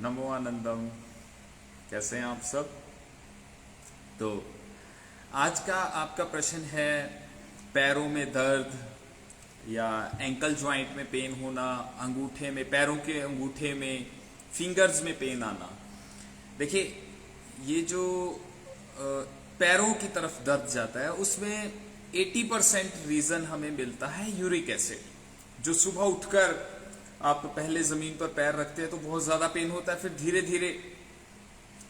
नमो आनंदम। कैसे हैं आप सब? तो आज का आपका प्रश्न है पैरों में दर्द या एंकल जॉइंट में पेन होना, अंगूठे में, पैरों के अंगूठे में, फिंगर्स में पेन आना। देखिए, ये जो पैरों की तरफ दर्द जाता है उसमें 80% रीजन हमें मिलता है यूरिक एसिड। जो सुबह उठकर आप पहले जमीन पर पैर रखते हैं तो बहुत ज्यादा पेन होता है, फिर धीरे धीरे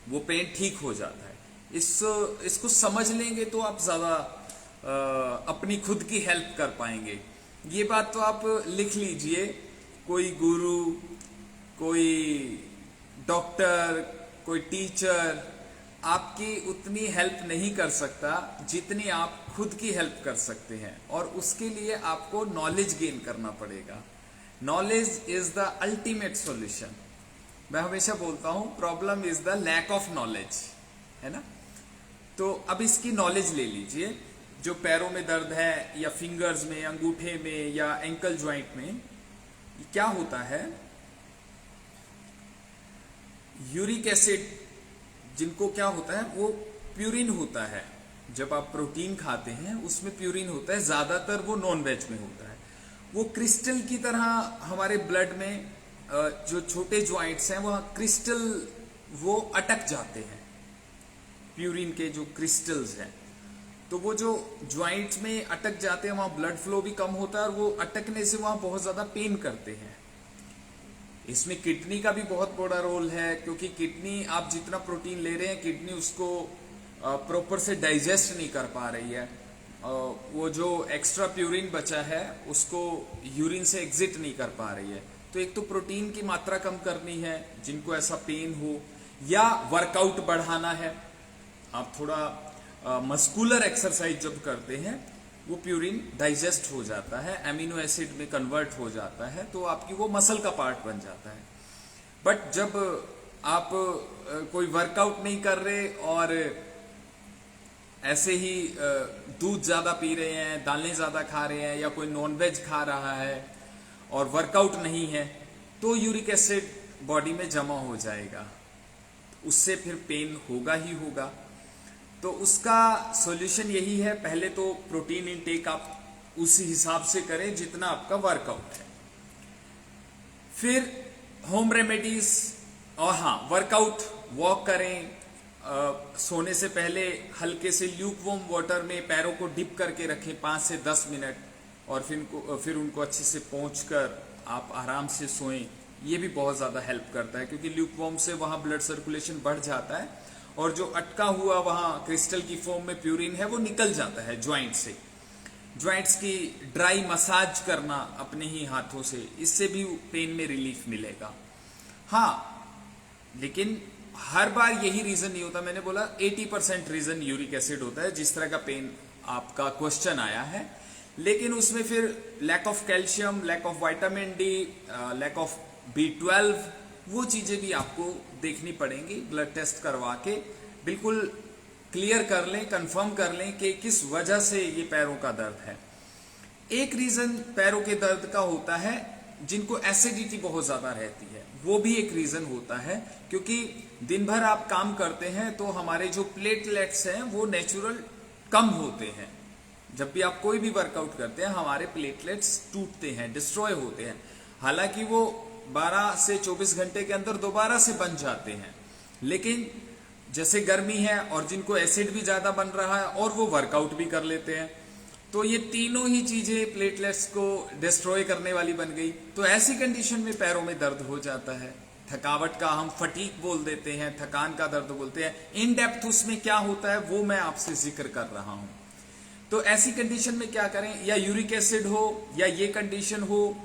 वो पेन ठीक हो जाता है। इसको समझ लेंगे तो आप ज्यादा अपनी खुद की हेल्प कर पाएंगे। ये बात तो आप लिख लीजिए। कोई गुरु, कोई डॉक्टर, कोई टीचर आपकी उतनी हेल्प नहीं कर सकता जितनी आप खुद की हेल्प कर सकते हैं, और उसके लिए आपको नॉलेज गेन करना पड़ेगा। Knowledge is the ultimate solution. मैं हमेशा बोलता हूं problem is the lack of knowledge, है ना। तो अब इसकी नॉलेज ले लीजिए। जो पैरों में दर्द है या फिंगर्स में, अंगूठे में या एंकल ज्वाइंट में, क्या होता है, यूरिक एसिड जिनको क्या होता है वो प्यूरिन होता है। जब आप प्रोटीन खाते हैं उसमें प्यूरिन होता है, ज्यादातर वो नॉन वेज में होता है। वो क्रिस्टल की तरह हमारे ब्लड में जो छोटे ज्वाइंट्स हैं वह क्रिस्टल वो अटक जाते हैं। प्यूरिन के जो क्रिस्टल्स हैं तो वो जो ज्वाइंट्स में अटक जाते हैं, वहां ब्लड फ्लो भी कम होता है और वो अटकने से वहां बहुत ज्यादा पेन करते हैं। इसमें किडनी का भी बहुत बड़ा रोल है, क्योंकि किडनी आप जितना प्रोटीन ले रहे हैं किडनी उसको प्रॉपर से डाइजेस्ट नहीं कर पा रही है। वो जो एक्स्ट्रा प्यूरिन बचा है उसको यूरिन से एग्जिट नहीं कर पा रही है। तो एक तो प्रोटीन की मात्रा कम करनी है जिनको ऐसा पेन हो, या वर्कआउट बढ़ाना है। आप थोड़ा मस्कुलर एक्सरसाइज जब करते हैं वो प्यूरिन डाइजेस्ट हो जाता है, एमिनो एसिड में कन्वर्ट हो जाता है, तो आपकी वो मसल का पार्ट बन जाता है। बट जब आप कोई वर्कआउट नहीं कर रहे और ऐसे ही दूध ज्यादा पी रहे हैं, दालें ज्यादा खा रहे हैं, या कोई नॉनवेज खा रहा है और वर्कआउट नहीं है, तो यूरिक एसिड बॉडी में जमा हो जाएगा, उससे फिर पेन होगा ही होगा। तो उसका सॉल्यूशन यही है, पहले तो प्रोटीन इनटेक आप उस हिसाब से करें जितना आपका वर्कआउट है। फिर होम रेमेडीज, और हाँ, वर्कआउट, वॉक करें। सोने से पहले हल्के से ल्यूक वार्म वाटर में पैरों को डिप करके रखें 5 से 10 मिनट, और फिर उनको अच्छे से पोंछकर आप आराम से सोएं। ये भी बहुत ज्यादा हेल्प करता है, क्योंकि ल्यूक वार्म से वहां ब्लड सर्कुलेशन बढ़ जाता है और जो अटका हुआ वहां क्रिस्टल की फॉर्म में प्यूरिन है वो निकल जाता है ज्वाइंट से। ज्वाइंट्स की ड्राई मसाज करना अपने ही हाथों से, इससे भी पेन में रिलीफ मिलेगा। हाँ, लेकिन हर बार यही रीजन नहीं होता। मैंने बोला 80% रीजन यूरिक एसिड होता है, जिस तरह का पेन आपका क्वेश्चन आया है। लेकिन उसमें फिर lack of calcium, lack of vitamin D, lack of B12, वो चीजें भी आपको देखनी पड़ेंगी। ब्लड टेस्ट करवा के बिल्कुल क्लियर कर लें, कंफर्म कर लें कि किस वजह से ये पैरों का दर्द है। एक रीजन पैरों के दर्द का होता है जिनको एसिडिटी बहुत ज्यादा रहती है, वो भी एक रीजन होता है, क्योंकि दिन भर आप काम करते हैं तो हमारे जो प्लेटलेट्स हैं वो नेचुरल कम होते हैं। जब भी आप कोई भी वर्कआउट करते हैं हमारे प्लेटलेट्स टूटते हैं, डिस्ट्रॉय होते हैं। हालांकि वो 12 से 24 घंटे के अंदर दोबारा से बन जाते हैं, लेकिन जैसे गर्मी है और जिनको एसिड भी ज्यादा बन रहा है और वो वर्कआउट भी कर लेते हैं, तो ये तीनों ही चीजें प्लेटलेट्स को डिस्ट्रॉय करने वाली बन गई। तो ऐसी कंडीशन में पैरों में दर्द हो जाता है। थकावट का हम फटीग बोल देते हैं, थकान का दर्द बोलते हैं। इन डेप्थ उसमें क्या होता है वो मैं आपसे जिक्र कर रहा हूं। तो ऐसी कंडीशन में क्या करें, या यूरिक एसिड हो या ये कंडीशन हो,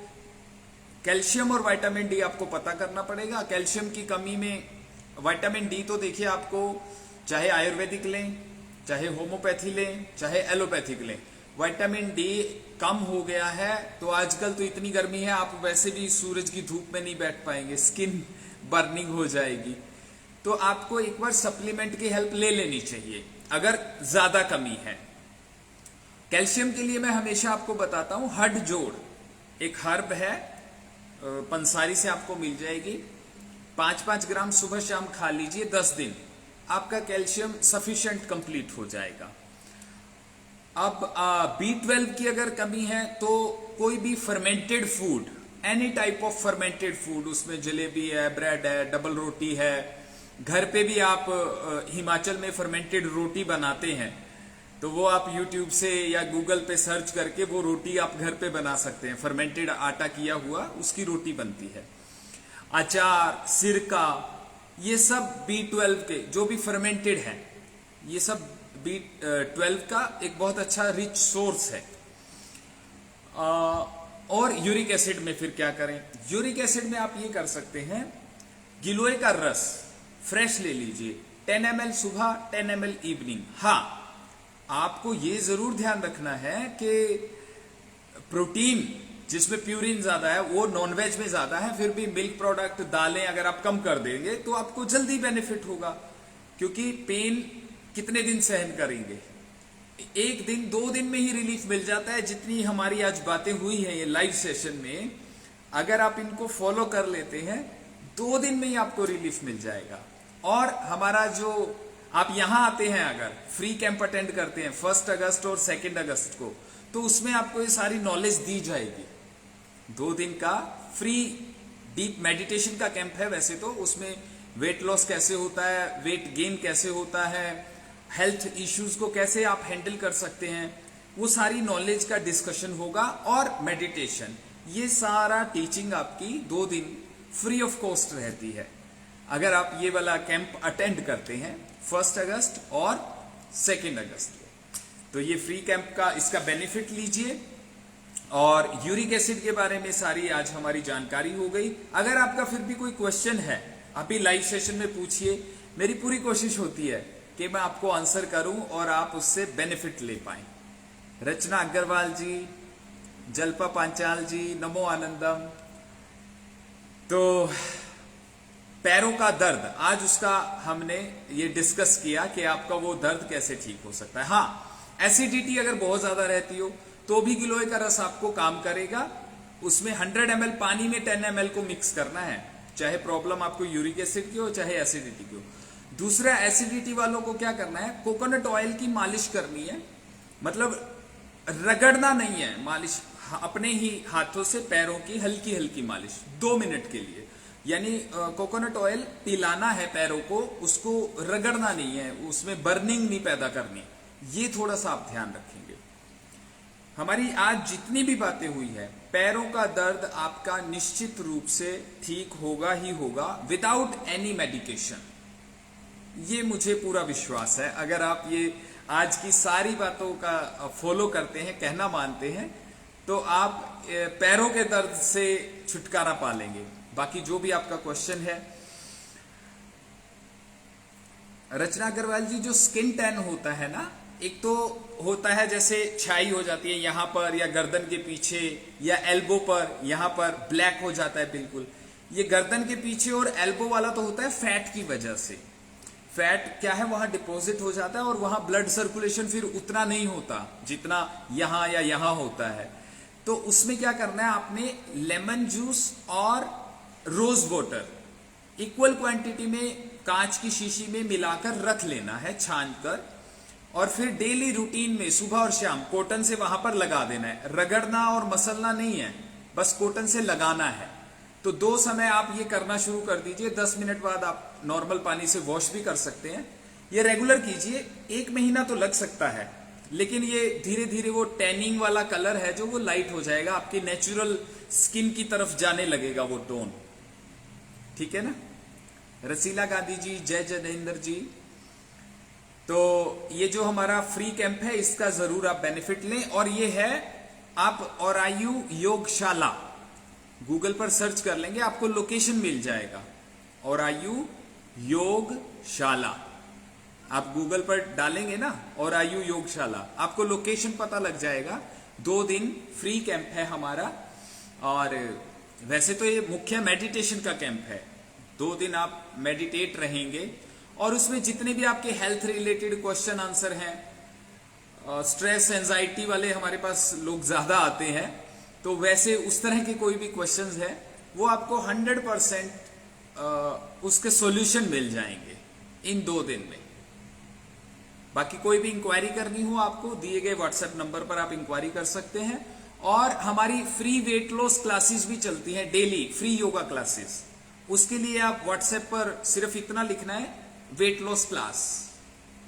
कैल्शियम और विटामिन डी आपको पता करना पड़ेगा। कैल्शियम की कमी में विटामिन डी तो देखिए, आपको चाहे आयुर्वेदिक लें, चाहे होम्योपैथी लें, चाहे एलोपैथिक लें, विटामिन डी कम हो गया है। तो आजकल तो इतनी गर्मी है, आप वैसे भी सूरज की धूप में नहीं बैठ पाएंगे, स्किन बर्निंग हो जाएगी। तो आपको एक बार सप्लीमेंट की हेल्प ले लेनी चाहिए अगर ज्यादा कमी है। कैल्शियम के लिए मैं हमेशा आपको बताता हूं हड जोड़, एक हर्ब है, पंसारी से आपको मिल जाएगी। 5-5 ग्राम सुबह शाम खा लीजिए 10 दिन, आपका कैल्शियम सफिशिएंट कंप्लीट हो जाएगा। अब B12 की अगर कमी है तो कोई भी fermented food, any type of fermented food, उसमें जलेबी है, ब्रेड है, डबल रोटी है, घर पे भी आप हिमाचल में फर्मेंटेड रोटी बनाते हैं तो वो आप YouTube से या गूगल पे सर्च करके वो रोटी आप घर पे बना सकते हैं। फर्मेंटेड आटा किया हुआ उसकी रोटी बनती है। अचार, सिरका, ये सब B12 के जो भी फर्मेंटेड है, ये सब B12 का एक बहुत अच्छा रिच सोर्स है। और यूरिक एसिड में फिर क्या करें? यूरिक एसिड में आप ये कर सकते हैं, गिलोय का रस फ्रेश ले लीजिए, 10 ml सुबह, 10 ml इवनिंग। हाँ, आपको ये जरूर ध्यान रखना है कि प्रोटीन जिसमें प्यूरिन ज्यादा है वो नॉनवेज में ज्यादा है, फिर भी मिल्क प्रोडक्ट, दालें अगर आप कम कर देंगे तो आपको जल्दी बेनिफिट होगा, क्योंकि पेन कितने दिन सहन करेंगे? 1 दिन 2 दिन में ही रिलीफ मिल जाता है। जितनी हमारी आज बातें हुई हैं ये लाइव सेशन में, अगर आप इनको फॉलो कर लेते हैं 2 दिन में ही आपको रिलीफ मिल जाएगा। और हमारा जो आप यहां आते हैं, अगर फ्री कैंप अटेंड करते हैं 1 अगस्त और 2 अगस्त को, तो उसमें आपको ये सारी नॉलेज दी जाएगी। 2 दिन का फ्री डीप मेडिटेशन का कैंप है वैसे तो, उसमें वेट लॉस कैसे होता है, वेट गेन कैसे होता है, हेल्थ इश्यूज को कैसे आप हैंडल कर सकते हैं, वो सारी नॉलेज का डिस्कशन होगा। और मेडिटेशन, ये सारा टीचिंग आपकी 2 दिन फ्री ऑफ कॉस्ट रहती है अगर आप ये वाला कैंप अटेंड करते हैं 1 अगस्त और 2 अगस्त को। तो ये फ्री कैंप का इसका बेनिफिट लीजिए। और यूरिक एसिड के बारे में सारी आज हमारी जानकारी हो गई। अगर आपका फिर भी कोई क्वेश्चन है, अभी लाइव सेशन में पूछिए। मेरी पूरी कोशिश होती है कि मैं आपको आंसर करूं और आप उससे बेनिफिट ले पाए। रचना अग्रवाल जी, जल्पा पांचाल जी, नमो आनंदम। तो पैरों का दर्द, आज उसका हमने ये डिस्कस किया कि आपका वो दर्द कैसे ठीक हो सकता है। हाँ, एसिडिटी अगर बहुत ज्यादा रहती हो तो भी गिलोय का रस आपको काम करेगा। उसमें 100 ml पानी में 10 ml को मिक्स करना है, चाहे प्रॉब्लम आपको यूरिक एसिड की हो चाहे एसिडिटी की हो। दूसरा, एसिडिटी वालों को क्या करना है, कोकोनट ऑयल की मालिश करनी है, मतलब रगड़ना नहीं है, मालिश अपने ही हाथों से पैरों की हल्की हल्की मालिश 2 मिनट के लिए, यानी कोकोनट ऑयल पिलाना है पैरों को, उसको रगड़ना नहीं है, उसमें बर्निंग नहीं पैदा करनी। ये थोड़ा सा आप ध्यान रखेंगे। हमारी आज जितनी भी बातें हुई है, पैरों का दर्द आपका निश्चित रूप से ठीक होगा ही होगा विदाउट एनी मेडिकेशन। ये मुझे पूरा विश्वास है। अगर आप ये आज की सारी बातों का फॉलो करते हैं, कहना मानते हैं, तो आप पैरों के दर्द से छुटकारा पा लेंगे। बाकी जो भी आपका क्वेश्चन है, रचना अग्रवाल जी, जो स्किन टैन होता है ना, एक तो होता है जैसे छाई हो जाती है यहां पर या गर्दन के पीछे या एल्बो पर, यहां पर ब्लैक हो जाता है बिल्कुल। ये गर्दन के पीछे और एल्बो वाला तो होता है फैट की वजह से। फैट क्या है, वहां डिपॉजिट हो जाता है और वहां ब्लड सर्कुलेशन फिर उतना नहीं होता जितना यहां या यहां होता है। तो उसमें क्या करना है, आपने लेमन जूस और रोज वाटर इक्वल क्वांटिटी में कांच की शीशी में मिलाकर रख लेना है, छान कर, और फिर डेली रूटीन में सुबह और शाम कॉटन से वहां पर लगा देना है। रगड़ना और मसलना नहीं है, बस कॉटन से लगाना है। तो 2 समय आप ये करना शुरू कर दीजिए। 10 मिनट बाद आप नॉर्मल पानी से वॉश भी कर सकते हैं। ये रेगुलर कीजिए। 1 महीना तो लग सकता है, लेकिन ये धीरे धीरे वो टैनिंग वाला कलर है जो वो लाइट हो जाएगा, आपकी नेचुरल स्किन की तरफ जाने लगेगा वो टोन। ठीक है ना? रसीला गांधी जी, जय जनेन्द्र जी। तो ये जो हमारा फ्री कैंप है, इसका जरूर आप बेनिफिट लें। और ये है, आप औरायु योगशाला गूगल पर सर्च कर लेंगे, आपको लोकेशन मिल जाएगा। औरायु योगशाला आप गूगल पर डालेंगे ना, औरायु योगशाला, आपको लोकेशन पता लग जाएगा। 2 दिन फ्री कैंप है हमारा। और वैसे तो ये मुख्य मेडिटेशन का कैंप है। 2 दिन आप मेडिटेट रहेंगे और उसमें जितने भी आपके हेल्थ रिलेटेड क्वेश्चन आंसर हैं, स्ट्रेस एंजाइटी वाले हमारे पास लोग ज्यादा आते हैं, तो वैसे उस तरह के कोई भी क्वेश्चंस है वो आपको 100% उसके सॉल्यूशन मिल जाएंगे इन 2 दिन में। बाकी कोई भी इंक्वायरी करनी हो आपको दिए गए व्हाट्सएप नंबर पर आप इंक्वायरी कर सकते हैं। और हमारी फ्री वेट लॉस क्लासेस भी चलती हैं डेली, फ्री योगा क्लासेस। उसके लिए आप व्हाट्सएप पर सिर्फ इतना लिखना है वेट लॉस क्लास,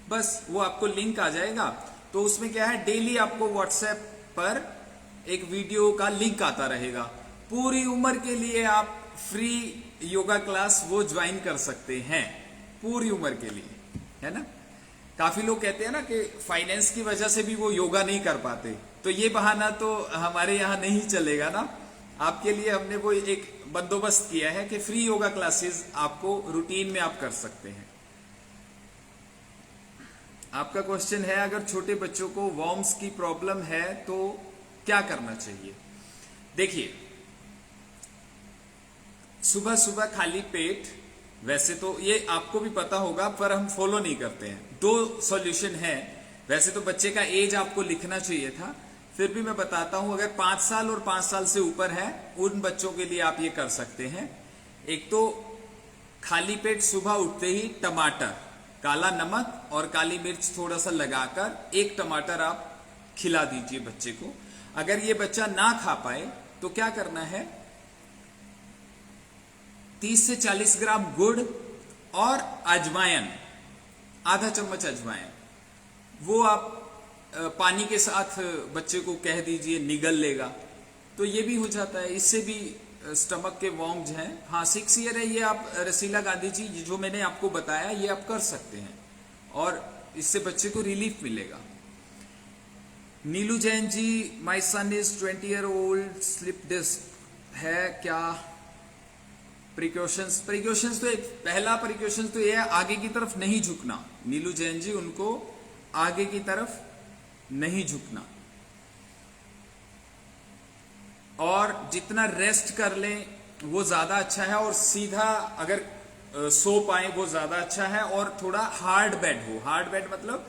बस वो आपको लिंक आ जाएगा। तो उसमें क्या है, डेली आपको व्हाट्सएप पर एक वीडियो का लिंक आता रहेगा। पूरी उम्र के लिए आप फ्री योगा क्लास वो ज्वाइन कर सकते हैं, पूरी उम्र के लिए, है ना। काफी लोग कहते हैं ना कि फाइनेंस की वजह से भी वो योगा नहीं कर पाते, तो ये बहाना तो हमारे यहाँ नहीं चलेगा ना। आपके लिए हमने वो एक बंदोबस्त किया है कि फ्री योगा क्लासेस आपको रूटीन में आप कर सकते हैं। आपका क्वेश्चन है, अगर छोटे बच्चों को वॉर्म्स की प्रॉब्लम है तो क्या करना चाहिए। देखिए, सुबह सुबह खाली पेट, वैसे तो ये आपको भी पता होगा पर हम फॉलो नहीं करते हैं। 2 सॉल्यूशन है। वैसे तो बच्चे का एज आपको लिखना चाहिए था, फिर भी मैं बताता हूं। अगर 5 साल और 5 साल से ऊपर है उन बच्चों के लिए आप ये कर सकते हैं। एक तो खाली पेट सुबह उठते ही टमाटर, काला नमक और काली मिर्च थोड़ा सा लगाकर 1 टमाटर आप खिला दीजिए बच्चे को। अगर ये बच्चा ना खा पाए तो क्या करना है, 30 से 40 ग्राम गुड़ और अजवाइन, आधा चम्मच अजवाइन, वो आप पानी के साथ बच्चे को कह दीजिए, निगल लेगा तो ये भी हो जाता है। इससे भी स्टमक के वॉर्म्स हैं। हाँ, 6 ईयर है ये, आप रसीला गांधी जी जो मैंने आपको बताया ये आप कर सकते हैं और इससे बच्चे को रिलीफ मिलेगा। Neelu Jain ji, my son is 20 year old, slip disc है क्या। प्रिकॉशंस तो पहला प्रिकॉशंस तो यह है आगे की तरफ नहीं झुकना। नीलू जैन जी, उनको आगे की तरफ नहीं झुकना और जितना रेस्ट कर लें वो ज्यादा अच्छा है। और सीधा अगर सो पाए वो ज्यादा अच्छा है। और थोड़ा हार्ड बेड हो, हार्ड बेड मतलब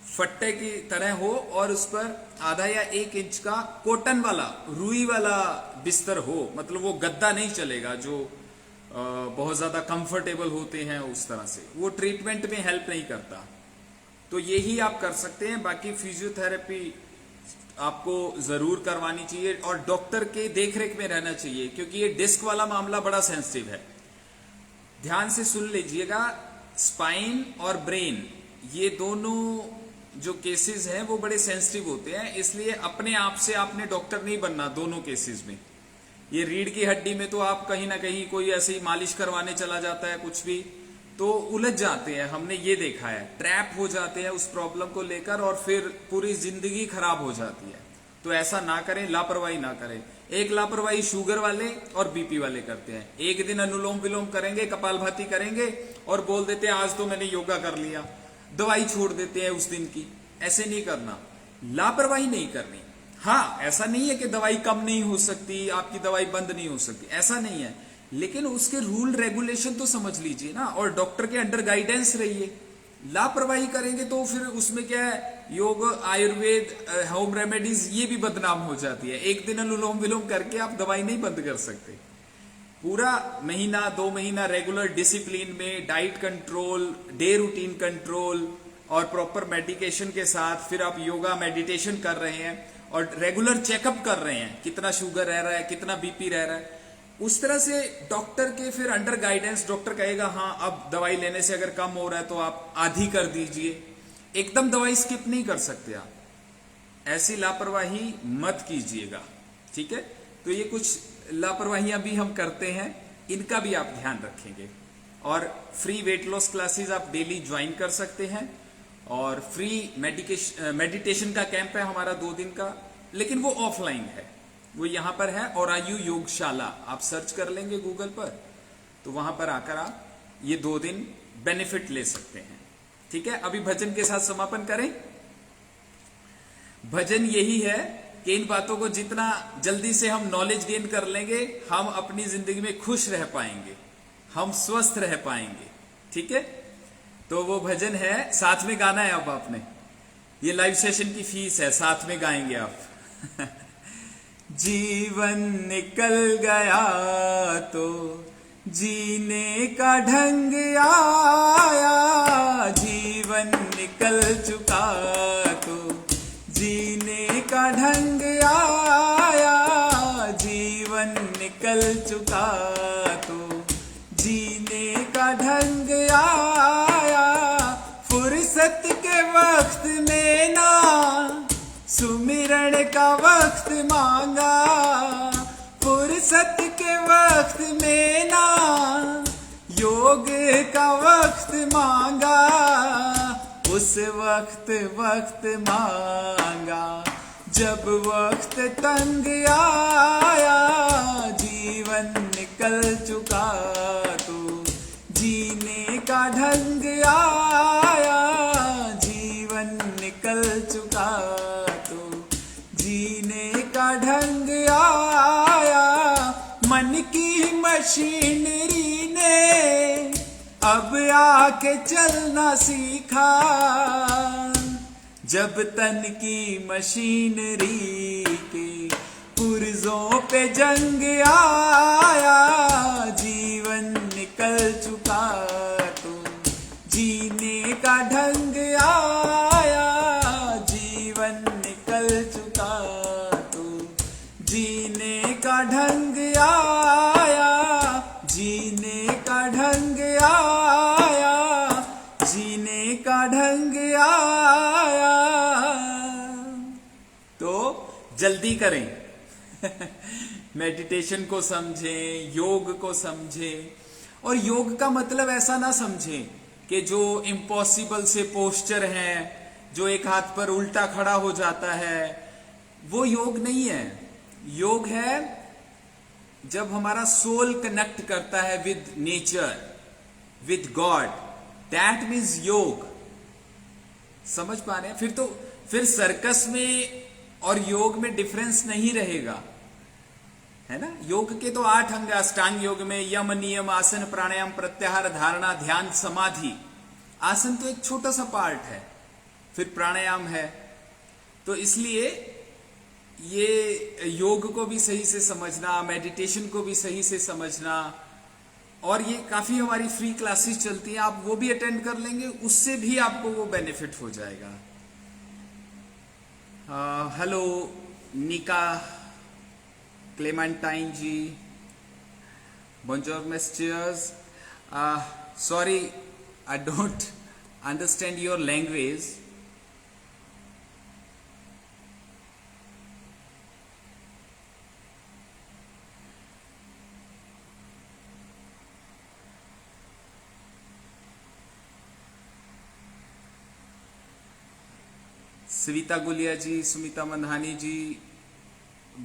फट्टे की तरह हो और उस पर आधा या 1 इंच का कॉटन वाला, रुई वाला बिस्तर हो। मतलब वो गद्दा नहीं चलेगा जो बहुत ज्यादा कंफर्टेबल होते हैं उस तरह से, वो ट्रीटमेंट में हेल्प नहीं करता। तो यही आप कर सकते हैं। बाकी फिजियोथेरेपी आपको जरूर करवानी चाहिए और डॉक्टर के देखरेख में रहना चाहिए, क्योंकि ये डिस्क वाला मामला बड़ा सेंसिटिव है। ध्यान से सुन लीजिएगा, स्पाइन और ब्रेन ये दोनों जो केसेस हैं वो बड़े सेंसिटिव होते हैं, इसलिए अपने आप से आपने डॉक्टर नहीं बनना दोनों केसेस में। ये रीढ़ की हड्डी में तो आप कहीं ना कहीं कोई ऐसे ही मालिश करवाने चला जाता है, कुछ भी तो उलझ जाते हैं, हमने ये देखा है, ट्रैप हो जाते हैं उस प्रॉब्लम को लेकर और फिर पूरी जिंदगी खराब हो जाती है। तो ऐसा ना करें, लापरवाही ना करें। एक लापरवाही शुगर वाले और बीपी वाले करते हैं। एक दिन अनुलोम विलोम करेंगे, कपालभाति करेंगे और बोल देते हैं आज तो मैंने योगा कर लिया, दवाई छोड़ देते हैं उस दिन की। ऐसे नहीं करना, लापरवाही नहीं करनी। हाँ, ऐसा नहीं है कि दवाई कम नहीं हो सकती, आपकी दवाई बंद नहीं हो सकती, ऐसा नहीं है, लेकिन उसके रूल रेगुलेशन तो समझ लीजिए ना और डॉक्टर के अंडर गाइडेंस रहिए। लापरवाही करेंगे तो फिर उसमें क्या है, योग, आयुर्वेद, होम रेमेडीज ये भी बदनाम हो जाती है। एक दिन अनुलोम विलोम करके आप दवाई नहीं बंद कर सकते। पूरा महीना 2 महीना रेगुलर डिसिप्लिन में diet control, day routine control और प्रॉपर मेडिकेशन के साथ फिर आप योगा मेडिटेशन कर रहे हैं और रेगुलर चेकअप कर रहे हैं, कितना शुगर रह रहा है, कितना बीपी रह रहा है, उस तरह से डॉक्टर के फिर अंडर गाइडेंस डॉक्टर कहेगा हाँ अब दवाई लेने से अगर कम हो रहा है तो आप आधी कर दीजिए। एकदम दवाई स्किप नहीं कर सकते आप, ऐसी लापरवाही मत कीजिएगा, ठीक है। तो ये कुछ लापरवाहियां भी हम करते हैं, इनका भी आप ध्यान रखेंगे। और फ्री वेट लॉस क्लासेस आप डेली ज्वाइन कर सकते हैं और फ्री मेडिटेशन का कैंप है हमारा 2 दिन का, लेकिन वो ऑफलाइन है, वो यहां पर है और आयु योगशाला आप सर्च कर लेंगे गूगल पर, तो वहां पर आकर आप ये 2 दिन बेनिफिट ले सकते हैं, ठीक है। अभी भजन के साथ समापन करें। भजन यही है कि इन बातों को जितना जल्दी से हम नॉलेज गेन कर लेंगे, हम अपनी जिंदगी में खुश रह पाएंगे, हम स्वस्थ रह पाएंगे, ठीक है। तो वो भजन है, साथ में गाना है। अब आपने ये लाइव सेशन की फीस है, साथ में गाएंगे आप। जीवन निकल गया तो जीने का ढंग आया, जीवन निकल चुका तो जीने का ढंग आया, जीवन निकल चुका तो जीने का ढंग आया। फुर्सत के वक्त में ना सुमिरण का वक्त मांगा, फुर्सत के वक्त में ना योग का वक्त मांगा, उस वक्त मांगा जब वक्त तंग आया, जीवन निकल चुका तो जीने का ढंग आया, जीवन निकल चुका तो जीने का ढंग आया। मन की मशीनरी ने अब आके चलना सीखा, जब तन की मशीनरी के पुर्जों पे जंग आया, जीवन निकल चुका तो जीने का ढंग आया, जीवन निकल चुका तो जीने का ढंग आया, जीने का ढंग आया, जीने का ढंग आया। तो जल्दी करें मेडिटेशन को समझें, योग को समझें। और योग का मतलब ऐसा ना समझें कि जो इम्पॉसिबल से पोस्चर है, जो एक हाथ पर उल्टा खड़ा हो जाता है, वो योग नहीं है। योग है जब हमारा सोल कनेक्ट करता है with nature, with God, that means योग। समझ पा रहे हैं? फिर सर्कस में और योग में डिफरेंस नहीं रहेगा, है ना। योग के तो 8 अंग, अष्टांग योग में यम, नियम, आसन, प्राणायाम, प्रत्याहार, धारणा, ध्यान, समाधि। आसन तो एक छोटा सा पार्ट है, फिर प्राणायाम है। तो इसलिए ये योग को भी सही से समझना, मेडिटेशन को भी सही से समझना। और ये काफी हमारी फ्री क्लासेस चलती हैं, आप वो भी अटेंड कर लेंगे, उससे भी आपको वो बेनिफिट हो जाएगा। Hello Nika Clementine ji, bonjour messieurs, sorry I don't understand your language. Savita Gulia ji, Sumita Mandhani ji,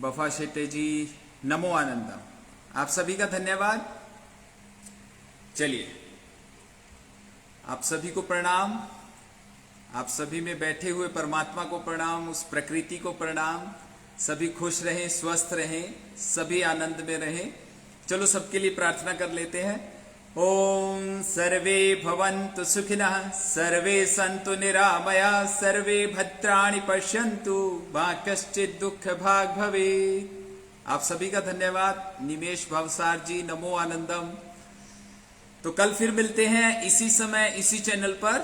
Bafa Shette ji, नमो आनंदम, आप सभी का धन्यवाद। चलिए, आप सभी को प्रणाम, आप सभी में बैठे हुए परमात्मा को प्रणाम, उस प्रकृति को प्रणाम। सभी खुश रहें, स्वस्थ रहें, सभी आनंद में रहें। चलो सबके लिए प्रार्थना कर लेते हैं। ओम सर्वे भवन्तु सुखिनः, सर्वे सन्तु निरामयाः, सर्वे भद्राणि पश्यन्तु मा कश्चित् दुःख भाग् भवेत्। आप सभी का धन्यवाद। निमेश भवसार जी, नमो आनंदम। तो कल फिर मिलते हैं इसी समय, इसी चैनल पर।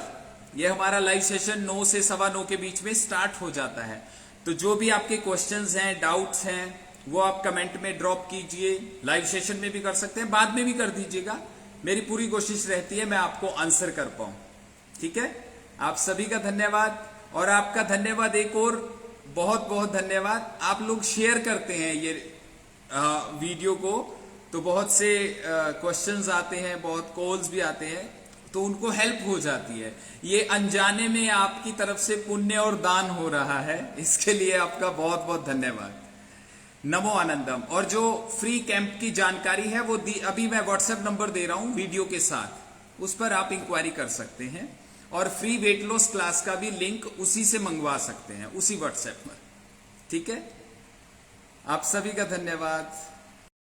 यह हमारा लाइव सेशन 9 से 9:15 के बीच में स्टार्ट हो जाता है। तो जो भी आपके क्वेश्चंस हैं, डाउट्स हैं, वो आप कमेंट में ड्रॉप कीजिए। लाइव सेशन में भी कर सकते हैं, बाद में भी कर दीजिएगा। मेरी पूरी कोशिश रहती है मैं आपको आंसर कर पाऊं। ठीक है, आप सभी का धन्यवाद। और आपका धन्यवाद एक और बहुत बहुत धन्यवाद, आप लोग शेयर करते हैं ये वीडियो को। तो बहुत से क्वेश्चंस आते हैं, बहुत कॉल्स भी आते हैं, तो उनको हेल्प हो जाती है। ये अनजाने में आपकी तरफ से पुण्य और दान हो रहा है, इसके लिए आपका बहुत बहुत धन्यवाद। नमो आनंदम। और जो फ्री कैंप की जानकारी है वो अभी मैं व्हाट्सएप नंबर दे रहा हूं वीडियो के साथ, उस पर आप इंक्वायरी कर सकते हैं। और फ्री वेट लॉस क्लास का भी लिंक उसी से मंगवा सकते हैं, उसी व्हाट्सएप पर। ठीक है, आप सभी का धन्यवाद।